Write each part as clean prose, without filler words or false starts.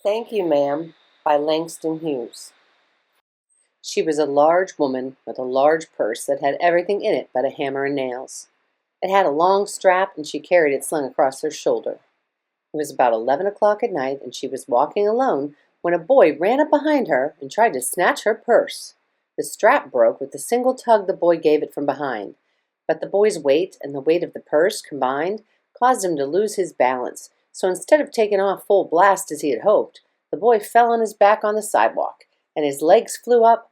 Thank You, Ma'am, by Langston Hughes. She was a large woman with a large purse that had everything in it but a hammer and nails. It had a long strap, and she carried it slung across her shoulder. It was about 11 o'clock at night, and she was walking alone when a boy ran up behind her and tried to snatch her purse. The strap broke with the single tug the boy gave it from behind, but the boy's weight and the weight of the purse combined caused him to lose his balance, so instead of taking off full blast as he had hoped, the boy fell on his back on the sidewalk, and his legs flew up.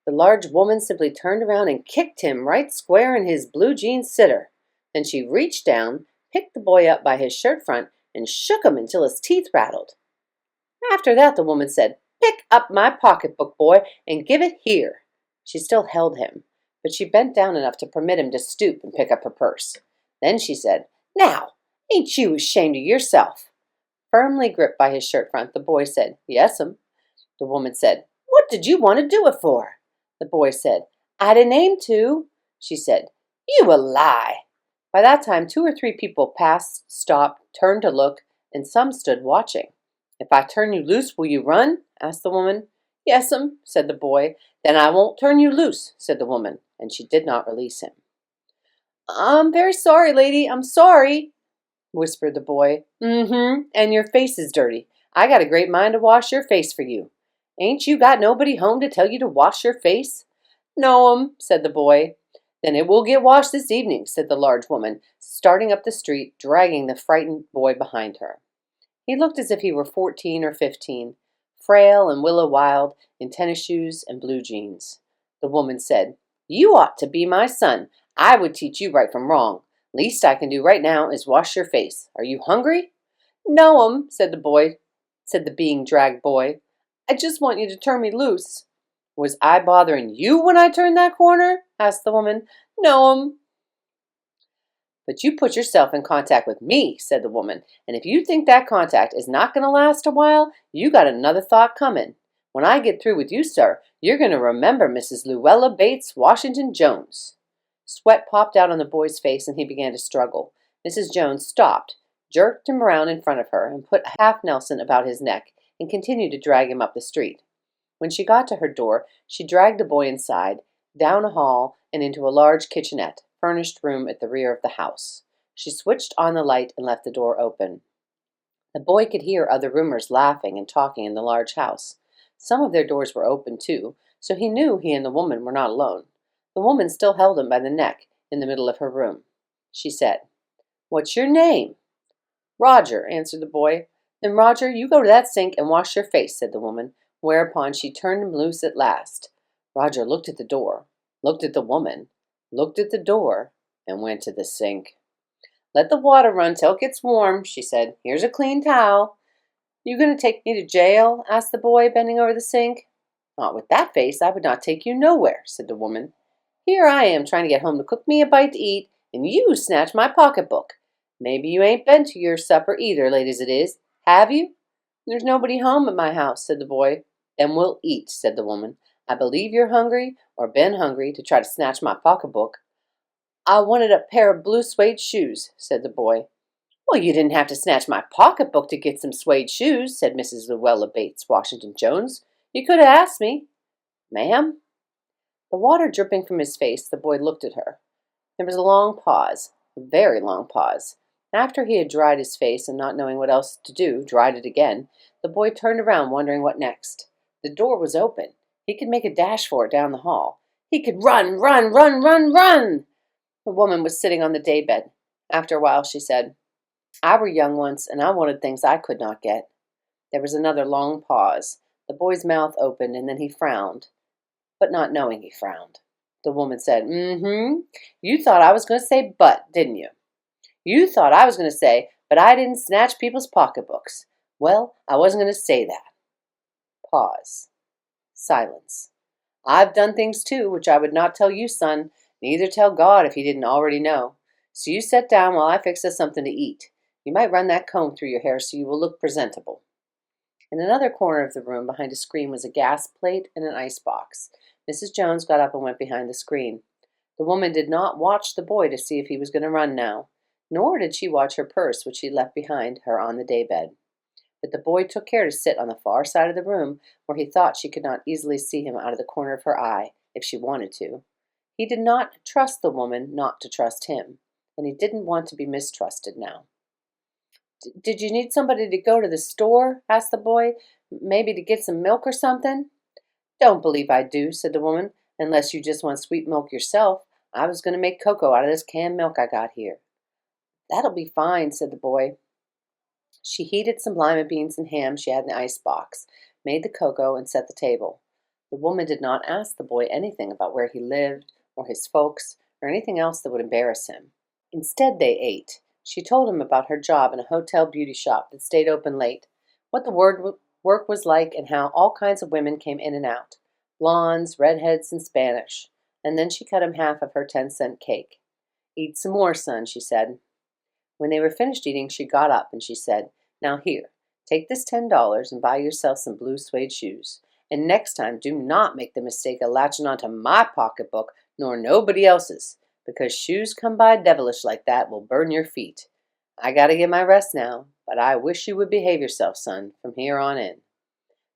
The large woman simply turned around and kicked him right square in his blue jean sitter. Then she reached down, picked the boy up by his shirt front, and shook him until his teeth rattled. After that, the woman said, "Pick up my pocketbook, boy, and give it here." She still held him, but she bent down enough to permit him to stoop and pick up her purse. Then she said, "Now, ain't you ashamed of yourself?" Firmly gripped by his shirt front, the boy said, "Yes'm." The woman said, "What did you want to do it for?" The boy said, "I didn't aim to." She said, "You a lie." By that time, 2 or 3 people passed, stopped, turned to look, and some stood watching. "If I turn you loose, will you run?" asked the woman. "Yes'm," said the boy. "Then I won't turn you loose," said the woman, and she did not release him. "I'm very sorry, lady, I'm sorry," whispered the boy. And your face is dirty. I got a great mind to wash your face for you. Ain't you got nobody home to tell you to wash your face?" "No'm," said the boy. "Then it will get washed this evening," said the large woman, starting up the street, dragging the frightened boy behind her. He looked as if he were 14 or 15, frail and willow-wild, in tennis shoes and blue jeans. The woman said, "You ought to be my son. I would teach you right from wrong. Least I can do right now is wash your face. Are you hungry?" "No'm," said the being dragged boy. "I just want you to turn me loose." "Was I bothering you when I turned that corner?" asked the woman. "No'm." "But you put yourself in contact with me," said the woman, "and if you think that contact is not going to last a while, you got another thought coming. When I get through with you, sir, you're going to remember Mrs. Luella Bates Washington Jones." Sweat popped out on the boy's face, and he began to struggle. Mrs. Jones stopped, jerked him around in front of her, and put a half Nelson about his neck, and continued to drag him up the street. When she got to her door, she dragged the boy inside, down a hall, and into a large kitchenette, furnished room at the rear of the house. She switched on the light and left the door open. The boy could hear other roomers laughing and talking in the large house. Some of their doors were open, too, so he knew he and the woman were not alone. The woman still held him by the neck in the middle of her room. She said, "What's your name?" "Roger," answered the boy. "Then, Roger, you go to that sink and wash your face," said the woman, whereupon she turned him loose at last. Roger looked at the door, looked at the woman, looked at the door, and went to the sink. "Let the water run till it gets warm," she said. "Here's a clean towel." "You going to take me to jail?" asked the boy, bending over the sink. "Not with that face. I would not take you nowhere," said the woman. "Here I am trying to get home to cook me a bite to eat, and you snatch my pocketbook. Maybe you ain't been to your supper either, late as it is. Have you?" "There's nobody home at my house," said the boy. "Then we'll eat," said the woman. "I believe you're hungry, or been hungry, to try to snatch my pocketbook." "I wanted a pair of blue suede shoes," said the boy. "Well, you didn't have to snatch my pocketbook to get some suede shoes," said Mrs. Luella Bates Washington Jones. "You could have asked me." "Ma'am?" The water dripping from his face, the boy looked at her. There was a long pause, a very long pause. After he had dried his face and not knowing what else to do, dried it again, the boy turned around wondering what next. The door was open. He could make a dash for it down the hall. He could run, run, run, run, run! The woman was sitting on the daybed. After a while she said, "I were young once, and I wanted things I could not get." There was another long pause. The boy's mouth opened, and then he frowned, but not knowing he frowned. The woman said, "You thought I was going to say but, didn't you? You thought I was going to say, but I didn't snatch people's pocketbooks. Well, I wasn't going to say that." Pause. Silence. "I've done things too, which I would not tell you, son, neither tell God if he didn't already know. So you sit down while I fix us something to eat. You might run that comb through your hair so you will look presentable." In another corner of the room, behind a screen, was a gas plate and an ice box. Mrs. Jones got up and went behind the screen. The woman did not watch the boy to see if he was going to run now, nor did she watch her purse, which she left behind her on the daybed. but the boy took care to sit on the far side of the room where he thought she could not easily see him out of the corner of her eye if she wanted to. He did not trust the woman not to trust him, and he didn't want to be mistrusted now. "Did you need somebody to go to the store?" asked the boy. "Maybe to get some milk or something?" "Don't believe I do," said the woman, "unless you just want sweet milk yourself. I was going to make cocoa out of this canned milk I got here." "That'll be fine," said the boy. She heated some lima beans and ham she had in the ice box, made the cocoa, and set the table. The woman did not ask the boy anything about where he lived, or his folks, or anything else that would embarrass him. Instead, they ate. She told him about her job in a hotel beauty shop that stayed open late, what the work was like, and how all kinds of women came in and out, blondes, redheads, and Spanish. And then she cut him half of her 10-cent cake. "Eat some more, son," she said. When they were finished eating, she got up and she said, "Now here, take this $10 and buy yourself some blue suede shoes. And next time, do not make the mistake of latching onto my pocketbook nor nobody else's, because shoes come by devilish like that will burn your feet. I got to get my rest now, but I wish you would behave yourself, son, from here on in."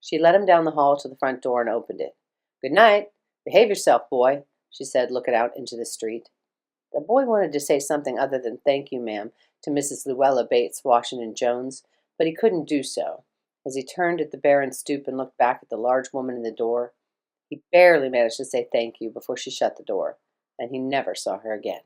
She led him down the hall to the front door and opened it. "Good night. Behave yourself, boy," she said, looking out into the street. The boy wanted to say something other than "Thank you, ma'am," to Mrs. Luella Bates Washington Jones, but he couldn't do so. As he turned at the barren stoop and looked back at the large woman in the door, he barely managed to say "thank you" before she shut the door, and he never saw her again.